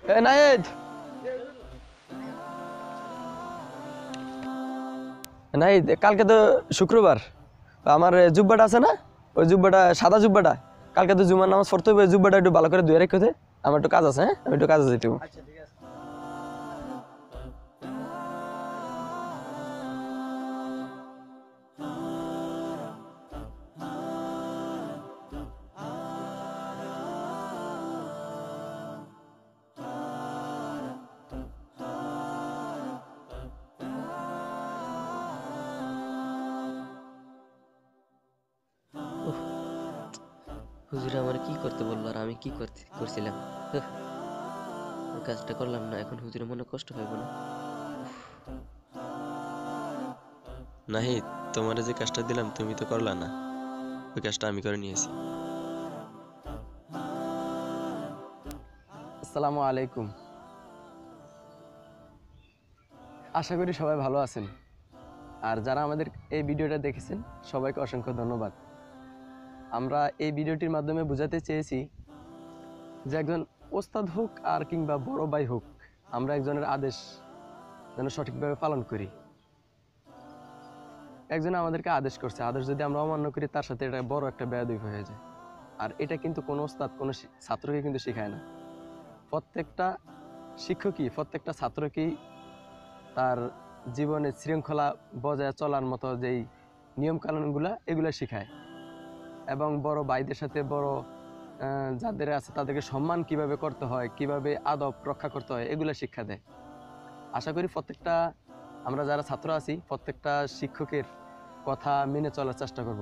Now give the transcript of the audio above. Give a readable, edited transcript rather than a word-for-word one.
নাহিদ, নাহিদ, কালকে তো শুক্রবার, আমার জুব্বাটা আছে না, ওই জুব্বাটা, সাদা জুব্বাটা, কালকে তো জুমার নামাজ পড়তে হবে, জুব্বাটা একটু ভালো করে ধুয়ে রেখে দে। আমার একটু কাজ আছে, হ্যাঁ, আমি একটু কাজে যেতে হবে। হুজুর আমার কি করতে বললো আর আমি কি করছিলাম। ওই কাজটা করলাম না, এখন হুজুরের মনে কষ্ট পাইব না। নাহিদ, তোমার যে কাজটা দিলাম তুমি তো করলা না, ওই কাজটা আমি করে নিয়েছি। আসসালামু আলাইকুম। আশা করি সবাই ভালো আছেন, আর যারা আমাদের এই ভিডিওটা দেখেছেন সবাইকে অসংখ্য ধন্যবাদ। আমরা এই ভিডিওটির মাধ্যমে বোঝাতে চেয়েছি যে একজন ওস্তাদ হোক আর কিংবা বড় ভাই হোক, আমরা একজনের আদেশ যেন সঠিকভাবে পালন করি। একজনে আমাদেরকে আদেশ করছে, আদেশ যদি আমরা অমান্য করি তার সাথে এটা বড় একটা বেয়াদবি হয়ে যায়। আর এটা কিন্তু কোনো ওস্তাদ কোনো ছাত্রকে কিন্তু শেখায় না। প্রত্যেকটা শিক্ষকই প্রত্যেকটা ছাত্রকেই তার জীবনে শৃঙ্খলা বজায় চলার মতো যেই নিয়মকানুনগুলা এগুলো শেখায়, এবং বড় ভাইদের সাথে বড় যাদের আছে তাদেরকে সম্মান কিভাবে করতে হয়, কিভাবে আদব রক্ষা করতে হয়, এগুলো শিক্ষা দেয়। আশা করি প্রত্যেকটা আমরা যারা ছাত্র আছি প্রত্যেকটা শিক্ষকের কথা মেনে চলার চেষ্টা করব।